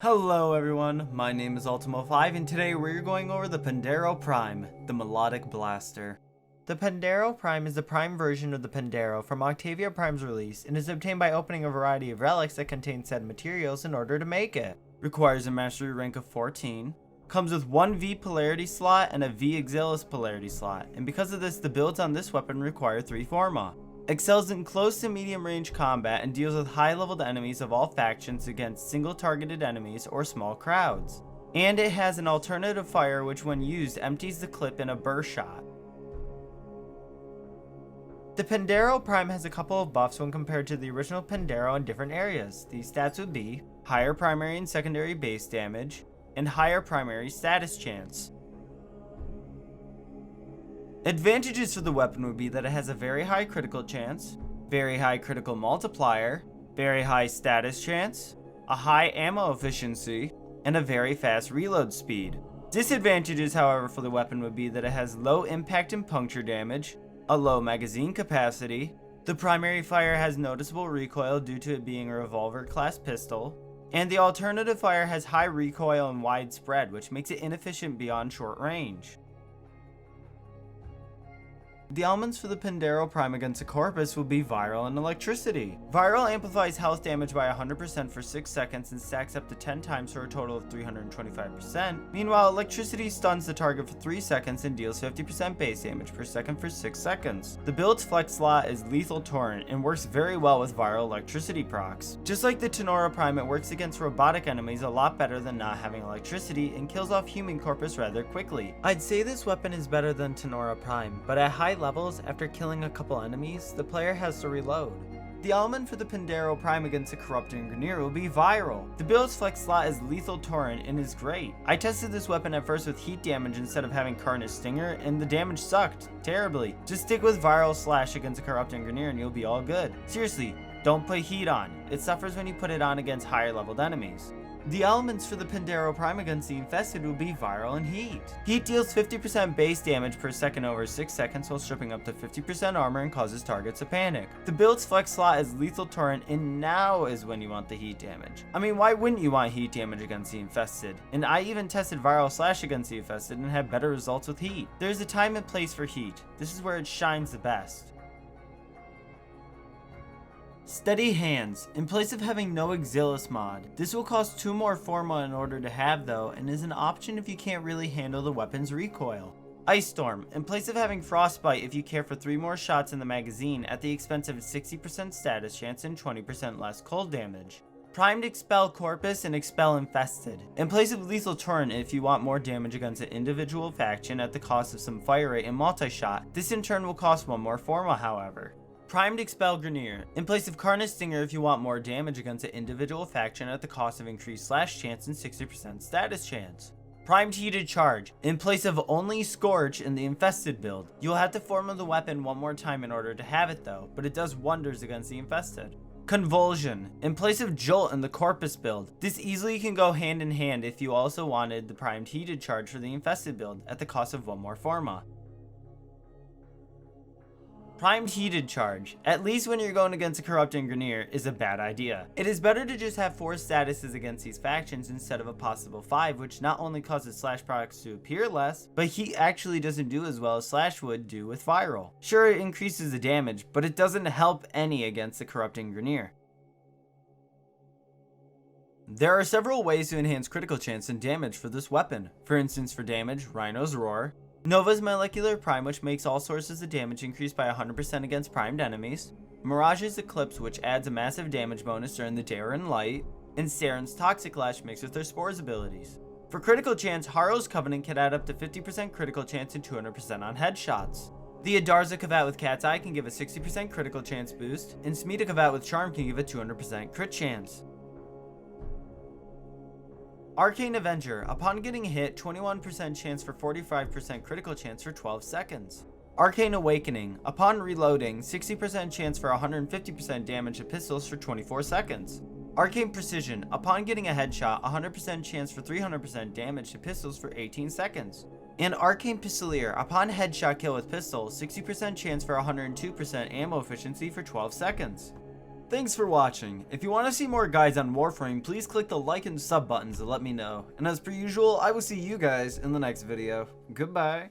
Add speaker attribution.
Speaker 1: Hello everyone, my name is UltimoFive and today we're going over the Pandero Prime, the Melodic Blaster. The Pandero Prime is the prime version of the Pandero from Octavia Prime's release and is obtained by opening a variety of relics that contain said materials in order to make it. Requires a mastery rank of 14, comes with one V polarity slot and a V Exilis polarity slot, and because of this the builds on this weapon require 3 forma. Excels in close to medium range combat and deals with high leveled enemies of all factions against single targeted enemies or small crowds. And it has an alternative fire which when used empties the clip in a burst shot. The Pandero Prime has a couple of buffs when compared to the original Pandero in different areas. These stats would be higher primary and secondary base damage, and higher primary status chance. Advantages for the weapon would be that it has a very high critical chance, very high critical multiplier, very high status chance, a high ammo efficiency, and a very fast reload speed. Disadvantages, however, for the weapon would be that it has low impact and puncture damage, a low magazine capacity, the primary fire has noticeable recoil due to it being a revolver class pistol, and the alternative fire has high recoil and wide spread, which makes it inefficient beyond short range. The elements for the Pandero Prime against the Corpus will be Viral and Electricity. Viral amplifies health damage by 100% for 6 seconds and stacks up to 10 times for a total of 325%. Meanwhile, Electricity stuns the target for 3 seconds and deals 50% base damage per second for 6 seconds. The build's flex slot is Lethal Torrent and works very well with Viral Electricity procs. Just like the Tenora Prime, it works against robotic enemies a lot better than not having electricity and kills off human Corpus rather quickly. I'd say this weapon is better than Tenora Prime, but at high levels, after killing a couple enemies, the player has to reload. The element for the Pandero Prime against the Corrupting Grineer will be Viral. The build's flex slot is Lethal Torrent and is great. I tested this weapon at first with heat damage instead of having Carnage Stinger, and the damage sucked terribly. Just stick with Viral Slash against the Corrupting Grineer and you'll be all good. Seriously, don't put heat on. It suffers when you put it on against higher leveled enemies. The elements for the Pandero Prime against the Infested will be Viral and Heat. Heat deals 50% base damage per second over 6 seconds while stripping up to 50% armor and causes targets to panic. The build's flex slot is Lethal Torrent, and now is when you want the heat damage. I mean, why wouldn't you want heat damage against the Infested? And I even tested Viral Slash against the Infested and had better results with heat. There's a time and place for heat. This is where it shines the best. Steady Hands. In place of having no Exilis mod, this will cost 2 more forma in order to have though, and is an option if you can't really handle the weapon's recoil. Ice Storm. In place of having Frostbite if you care for 3 more shots in the magazine at the expense of a 60% status chance and 20% less cold damage. Primed Expel Corpus and Expel Infested. In place of Lethal Torrent if you want more damage against an individual faction at the cost of some fire rate and multi-shot, this in turn will cost 1 more forma however. Primed Expel Grineer. In place of Carnage Stinger if you want more damage against an individual faction at the cost of increased slash chance and 60% status chance. Primed Heated Charge. In place of only Scorch in the Infested build. You'll have to forma the weapon 1 more time in order to have it though, but it does wonders against the Infested. Convulsion. In place of Jolt in the Corpus build. This easily can go hand in hand if you also wanted the Primed Heated Charge for the Infested build at the cost of 1 more forma. Primed Heated Charge, at least when you're going against a Corrupting Grineer, is a bad idea. It is better to just have 4 statuses against these factions instead of a possible 5, which not only causes Slash products to appear less, but Heat actually doesn't do as well as Slash would do with Viral. Sure, it increases the damage, but it doesn't help any against the Corrupting Grineer. There are several ways to enhance critical chance and damage for this weapon. For instance, for damage, Rhino's Roar, Nova's Molecular Prime, which makes all sources of damage increase by 100% against primed enemies, Mirage's Eclipse, which adds a massive damage bonus during the day or in light, and Saren's Toxic Lash mixed with their Spores abilities. For critical chance, Haro's Covenant can add up to 50% critical chance and 200% on headshots. The Adarza Kavat with Cat's Eye can give a 60% critical chance boost, and Smita Kavat with Charm can give a 200% crit chance. Arcane Avenger. Upon getting hit, 21% chance for 45% critical chance for 12 seconds. Arcane Awakening. Upon reloading, 60% chance for 150% damage to pistols for 24 seconds. Arcane Precision. Upon getting a headshot, 100% chance for 300% damage to pistols for 18 seconds. And Arcane Pistolier. Upon headshot kill with pistol, 60% chance for 102% ammo efficiency for 12 seconds. Thanks for watching. If you want to see more guides on Warframe, please click the like and sub buttons to let me know. And as per usual, I will see you guys in the next video. Goodbye.